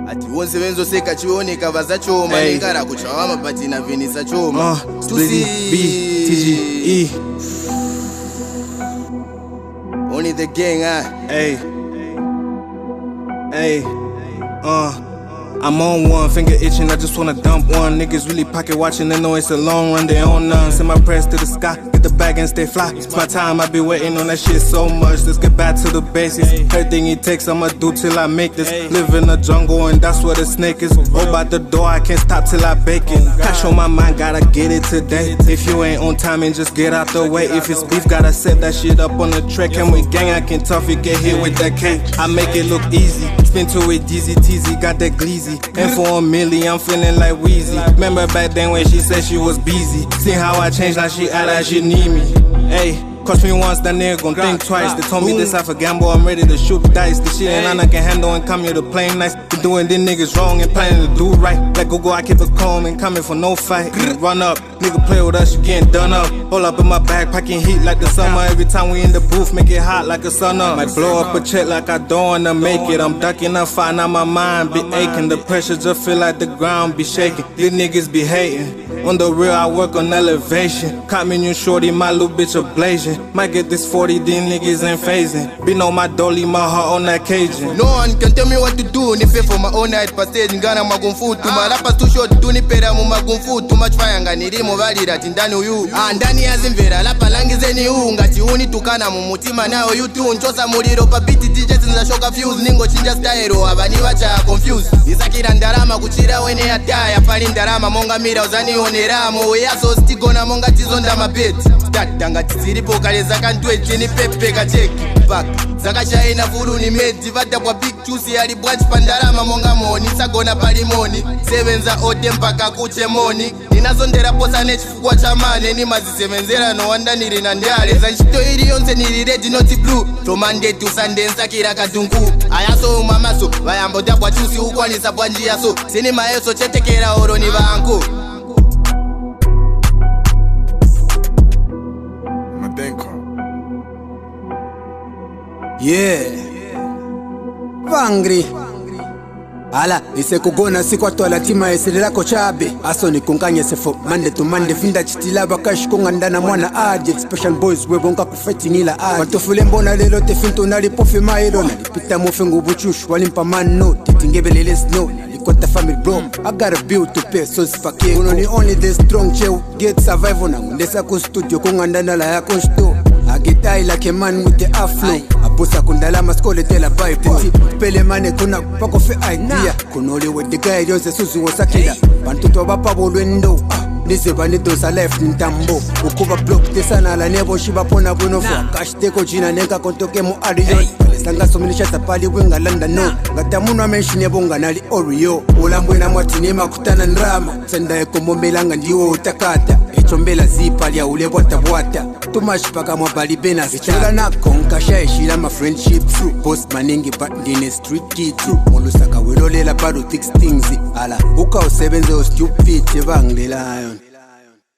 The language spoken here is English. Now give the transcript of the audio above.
ati wonse venzoseka chioneka vazachoma nekara kuchawama patina venisa choma Chusi BTGE only the gang Hey I'm on one, finger itching, I just wanna dump one. Niggas really pocket watching, they know it's a long run, they on none. Send my prayers to the sky, get the bag and stay fly. It's my time, I be waiting on that shit so much. Let's get back to the basics. Everything it takes, I'ma do till I make this. Live in the jungle and that's where the snake is. Oh, by the door, I can't stop till I bake it. Cash on my mind, gotta get it today. If you ain't on time, and just get out the way. If it's beef, gotta set that shit up on the track. And we gang, I can tough it, get hit with that cake. I make it look easy, spin to it, dizzy, teasy, got that gleezy. And for a milli, I'm feeling like Weezy. Remember back then when she said she was busy. See how I changed, now she act like she need me. Hey, cost me once, that nigga gon' think twice. They told me this I for gamble, I'm ready to shoot dice. The shit ain't I can handle and come here to play nice. Been doing these niggas wrong and planning to do right. Like go, I keep it calm and coming for no fight. Run up, nigga play with us, you getting done up. Hold up in my bag, packing heat like the summer. Every time we in the booth, make it hot like a sun up. Might blow up a check like I don't wanna make it. I'm ducking, I find out my mind be aching. The pressure just feel like the ground be shaking. These niggas be hating. On the real, I work on elevation. Caught me new shorty, my little bitch a blazing. Might get this 40, these niggas ain't phasing. Been on my dolly, my heart on that Cajun. No one can tell me what to do. Ni pay for my own night passage. Ngana magunfu. Tuma rappers too short. Tuni pera mu magunfu. Too much fire ngani rimo valida tindani uyu. Ndani ya zimvera lapa langi zeni u. Ngati uni tukana mu mutima nao yutu. Nchosa muliro pa biti DJs nza shoka fuse. Ningo chinja style abani wacha confused. Isakira ndarama kuchira wene ataya. Pali ndarama monga mira uzani oneramo. Yaso stigona monga tizonda mabeti. Tatanga tiziripo kale zakantwe chini pepe kacheki. Back zakashaina furu ni medi. Vada kwa big Chusi ali branch pandarama monga moni. Sagona pali moni. Sevenza ode mpaka kuche moni. Ninazondera posa nechifukwa chamane. Ni mazisevenzera no wanda niri nandale. Zanshito ili yonse niri red not blue. From Monday to Sunday nsakira kadungu. Ayaso umamaso vayambo dabwa Chusi ukwanisa bwanji yaso. Sini maeso chetekera oro ni vangu. Yeah Vangri Ala, ise kugona sikwa tola tima esilila kochabe Aso ni kunkanye sefo Monday to Monday finda chitila bakashi kungandana mwana aje Special boys webonga kufeti nila aje Watofule mbona lelo te finto nalipofi mailo Nalipita mofe ngubuchushu walimpa mano Titingebelele snow Nalikota family bro I got a bill to pay so sipake Uno ni only the strong chew Get survival na ngundesa ku studio kungandana la ya konsto I get high like a man with the afro Abusa kundala maskole tela vibe Pele mane kuna pako fe idea Kunoli with the guy yonse susu wasakila Bantuto bapa bolwendo Nise banitosa life ntambo Ukuba block tesana la nebo shiba pona bunofa Cash teko jina neka kontoke mu ariyo Sanga sominisha tapali winga landa no Gatamunwa menshine bonga nali Oreo Ulambwena mwatinema kutana nrama Senda eko mombelanga ndiwo utakata Echombela zipa liya ulebwa tabwata Tumashi paka mwabali bena Ichela na konkasha eshila ma friendship true Post maningi but ndine street key true Molusaka wilolela padu thick things Ala uka usebenze o stupid Chevanglela ayon